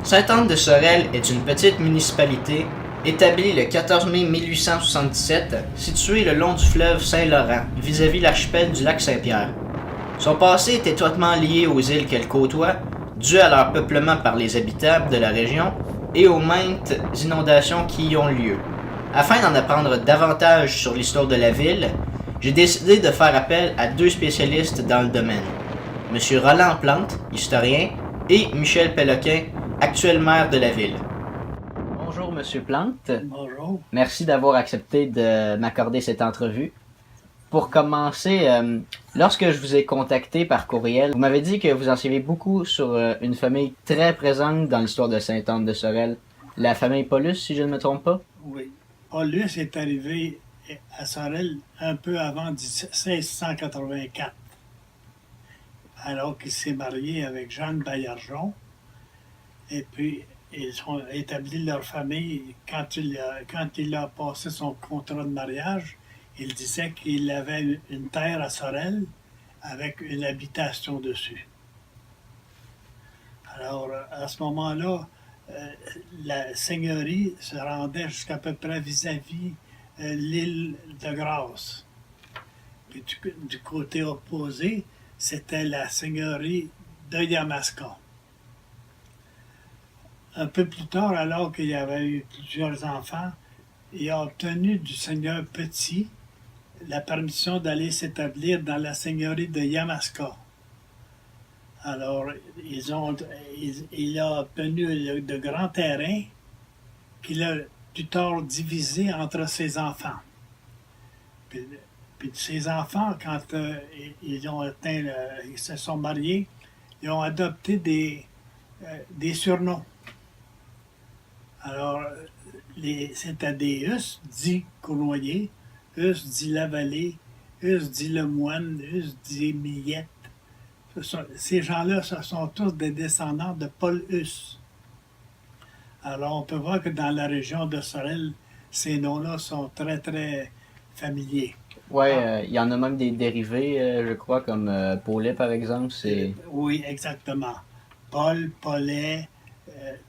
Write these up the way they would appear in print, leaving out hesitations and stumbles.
Sainte-Anne-de-Sorel est une petite municipalité établie le 14 mai 1877, située le long du fleuve Saint-Laurent, vis-à-vis l'archipel du lac Saint-Pierre. Son passé est étroitement lié aux îles qu'elle côtoie, dû à leur peuplement par les habitants de la région et aux maintes inondations qui y ont lieu. Afin d'en apprendre davantage sur l'histoire de la ville, j'ai décidé de faire appel à deux spécialistes dans le domaine. M. Roland Plante, historien, et Michel Péloquin, actuel maire de la ville. Bonjour M. Plante. Bonjour. Merci d'avoir accepté de m'accorder cette entrevue. Pour commencer, lorsque je vous ai contacté par courriel, vous m'avez dit que vous en savez beaucoup sur une famille très présente dans l'histoire de Sainte-Anne-de-Sorel, la famille Paulus, si je ne me trompe pas. Oui. Paulus est arrivé à Sorel un peu avant 1684, alors qu'il s'est marié avec Jeanne Baillargeon. Et puis, ils ont établi leur famille. Quand il a passé son contrat de mariage, il disait qu'il avait une terre à Sorel avec une habitation dessus. Alors, à ce moment-là, la seigneurie se rendait jusqu'à peu près vis-à-vis l'île de Grâce. Puis du côté opposé, c'était la seigneurie de Yamaska. Un peu plus tard, alors qu'il y avait eu plusieurs enfants, il a obtenu du seigneur Petit la permission d'aller s'établir dans la seigneurie de Yamaska. Alors, il a obtenu de grands terrains qu'il a plus tard divisés entre ses enfants. Puis ses enfants, quand ils ont ils se sont mariés, ils ont adopté des surnoms. Alors, c'était des Hus, dit Cournoyer, Hus, dit Lavallée, Hus, dit Lemoine, Hus, dit Millette. Ces gens-là, ce sont tous des descendants de Paul Hus. Alors, on peut voir que dans la région de Sorel, ces noms-là sont très, très familiers. Oui, il y en a même des dérivés, je crois, comme Paulet, par exemple. Oui, exactement. Paul, Paulet,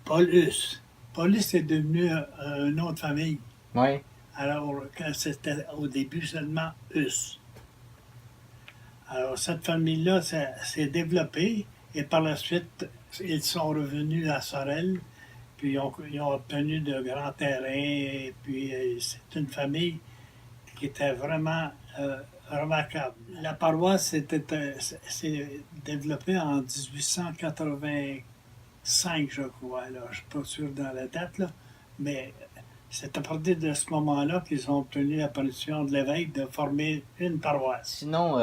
Paul Hus. Paulus est devenu un nom de famille. Oui. Alors, c'était au début seulement Hus. Alors, cette famille-là s'est développée et par la suite, ils sont revenus à Sorel, puis ils ont obtenu de grands terrains, et puis c'est une famille qui était vraiment remarquable. La paroisse s'est développée en 1885, je crois. Là. Je ne suis pas sûr dans la date, là, mais c'est à partir de ce moment-là qu'ils ont obtenu la permission de l'évêque de former une paroisse. Sinon,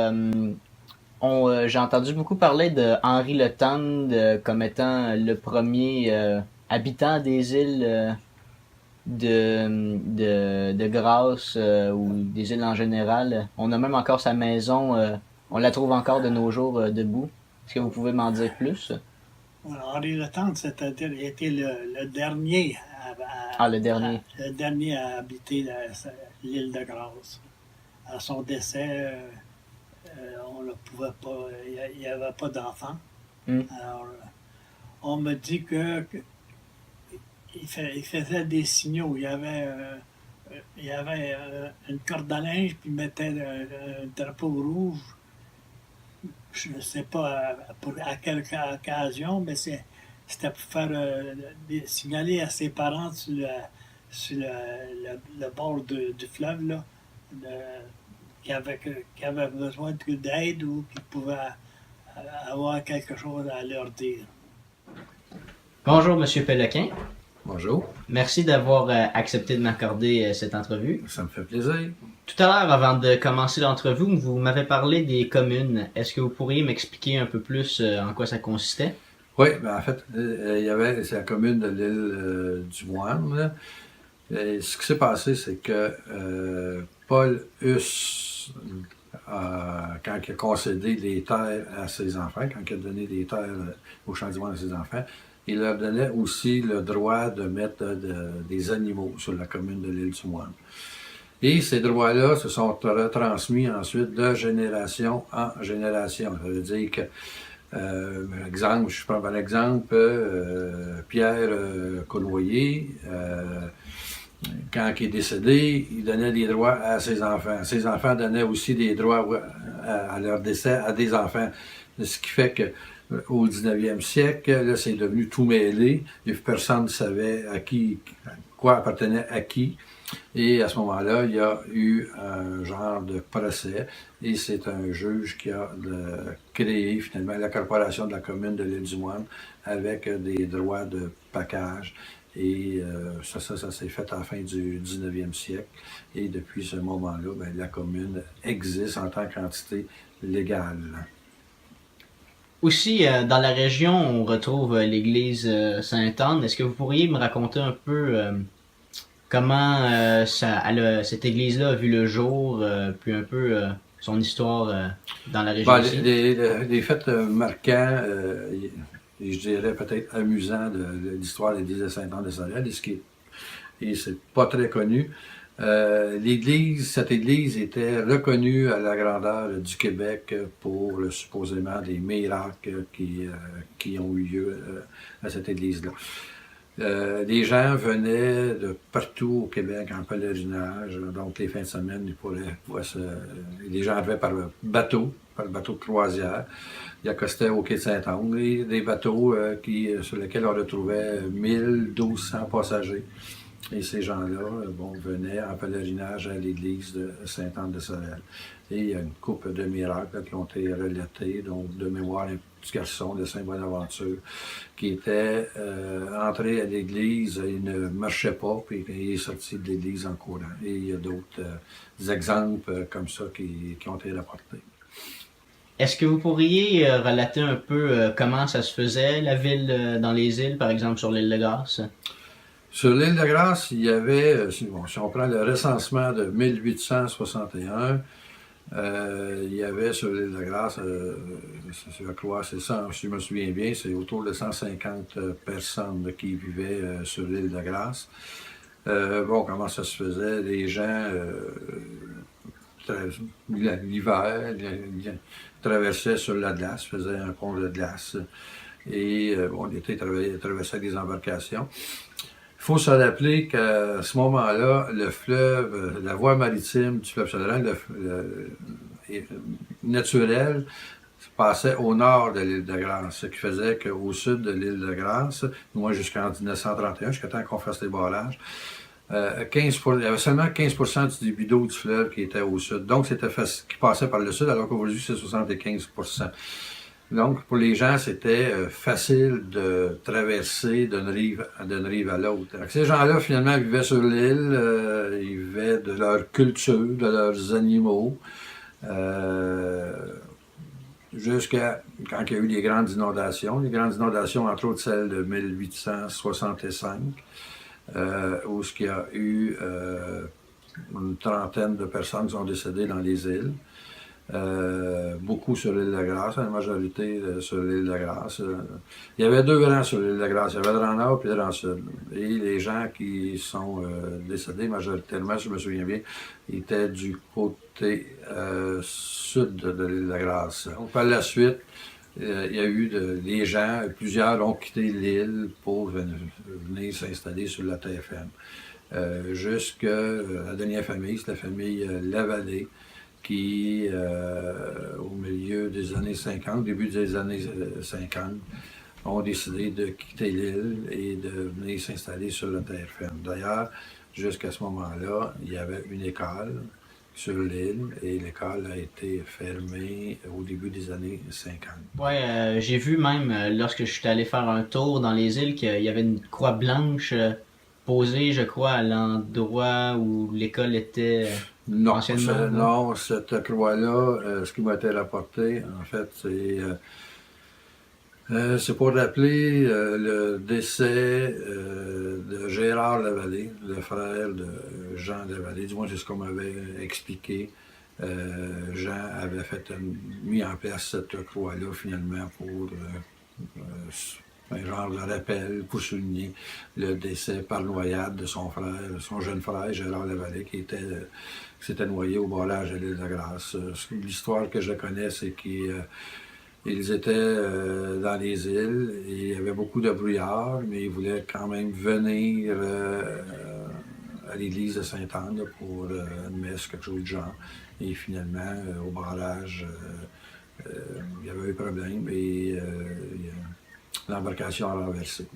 j'ai entendu beaucoup parler de Henri Le Tendre comme étant le premier habitant des îles de Grâce ou des îles en général. On a même encore sa maison, on la trouve encore de nos jours debout. Est-ce que vous pouvez m'en dire plus? Henri Le Tendre, c'est-à-dire, était le dernier le dernier. Le dernier à habiter l'île de Grâce. À son décès, on ne pouvait pas, il n'y avait pas d'enfant. Alors, on me dit il faisait des signaux. Il y avait une corde à linge, puis il mettait un drapeau rouge. Je ne sais pas à quelle occasion, mais c'était pour faire signaler à ses parents sur le bord du fleuve là, qui avait besoin d'aide ou qui pouvait avoir quelque chose à leur dire. Bonjour, M. Péloquin. Bonjour. Merci d'avoir accepté de m'accorder cette entrevue. Ça me fait plaisir. Tout à l'heure, avant de commencer l'entrevue, vous m'avez parlé des communes. Est-ce que vous pourriez m'expliquer un peu plus en quoi ça consistait? Oui, en fait, c'est la commune de l'île du Moine. Là. Ce qui s'est passé, c'est que Paul Hus, quand il a concédé les terres à ses enfants, quand il a donné des terres au Champ du Moine à ses enfants, il leur donnait aussi le droit de mettre des animaux sur la commune de l'île du Moine. Et ces droits-là se sont retransmis ensuite de génération en génération. Ça veut dire que Exemple, je prends par exemple Pierre Cournoyer. Quand il est décédé, il donnait des droits à ses enfants. Ses enfants donnaient aussi des droits à leur décès à des enfants. Ce qui fait que au 19e siècle, là, c'est devenu tout mêlé. Et personne ne savait quoi appartenait à qui. Et à ce moment-là, il y a eu un genre de procès. Et c'est un juge qui a créé finalement la corporation de la commune de l'Île-du-Moine avec des droits de pacage. Et ça s'est fait à la fin du 19e siècle. Et depuis ce moment-là, ben, la commune existe en tant qu'entité légale. Aussi, dans la région, on retrouve l'église Sainte-Anne. Est-ce que vous pourriez me raconter un peu comment cette église-là a vu le jour, puis un peu son histoire dans la région ici? Les faits marquants, et je dirais peut-être amusants de l'histoire de l'église de Sainte-Anne-de-Sorel, et c'est pas très connu. Cette église était reconnue à la grandeur du Québec pour supposément des miracles qui ont eu lieu à cette église-là. Les gens venaient de partout au Québec en pèlerinage, donc les fins de semaine, les gens arrivaient par bateau de croisière. Ils accostaient au quai de Saint-Anne, des bateaux sur lesquels on retrouvait 1200 passagers. Et ces gens-là, venaient en pèlerinage à l'église de Sainte-Anne-de-Sorel. Et il y a une couple de miracles qui ont été relatés, donc de mémoire un petit garçon de Saint-Bonaventure qui était entré à l'église, il ne marchait pas, puis il est sorti de l'église en courant. Et il y a d'autres exemples comme ça qui ont été rapportés. Est-ce que vous pourriez relater un peu comment ça se faisait, la ville dans les îles, par exemple sur l'île de Grâce? Sur l'île de Grâce, il y avait, si on prend le recensement de 1861, il y avait sur l'île de Grâce, je crois, c'est ça, si je me souviens bien, c'est autour de 150 personnes qui vivaient sur l'île de Grâce. Comment ça se faisait? Les gens, l'hiver, traversaient sur la glace, faisaient un pont de glace. Et l'été, ils traversaient des embarcations. Il faut se rappeler qu'à ce moment-là, le fleuve, la voie maritime du fleuve Saint-Laurent, naturel, passait au nord de l'île de Grâce, ce qui faisait qu'au sud de l'île de Grâce, moi jusqu'en 1931, jusqu'à temps qu'on fasse les barrages, il y avait seulement 15% du débit d'eau du fleuve qui était au sud. Donc, qui passait par le sud, alors qu'aujourd'hui, c'est 75%. Donc, pour les gens, c'était facile de traverser d'une rive à l'autre. Ces gens-là, finalement, vivaient sur l'île, ils vivaient de leur culture, de leurs animaux, jusqu'à quand il y a eu les grandes inondations. Les grandes inondations, entre autres celles de 1865, où il y a eu une trentaine de personnes qui sont décédées dans les îles. Beaucoup sur l'île de Grâce, la majorité sur l'île de Grâce. Il y avait deux rangs sur l'île de Grâce, il y avait le rang nord et le rang sud. Et les gens qui sont décédés majoritairement, si je me souviens bien, étaient du côté sud de l'île de Grâce. Donc, par la suite, il y a eu des gens, plusieurs ont quitté l'île pour venir s'installer sur la terre ferme. Jusqu'à la dernière famille, c'est la famille Lavallée, qui, au milieu des années 50, début des années 50, ont décidé de quitter l'île et de venir s'installer sur la terre ferme. D'ailleurs, jusqu'à ce moment-là, il y avait une école sur l'île et l'école a été fermée au début des années 50. Ouais, j'ai vu même, lorsque je suis allé faire un tour dans les îles, qu'il y avait une croix blanche posée, je crois, à l'endroit où l'école était anciennement. Non, cette croix-là, ce qui m'a été rapporté, en fait, c'est pour rappeler le décès de Gérard Lavallée, le frère de Jean Lavallée. Du moins, c'est ce qu'on m'avait expliqué. Jean avait mis en place cette croix-là, finalement, pour un genre de rappel, pour souligner le décès par noyade de son frère, son jeune frère, Gérard Lavallée, qui s'était noyé au barrage de l'île de Grâce. L'histoire que je connais, c'est qu'il Ils étaient dans les îles, et il y avait beaucoup de brouillard, mais ils voulaient quand même venir à l'église de Sainte-Anne là, pour une messe, quelque chose de genre. Et finalement, au barrage, il y avait eu problème et l'embarcation a renversé.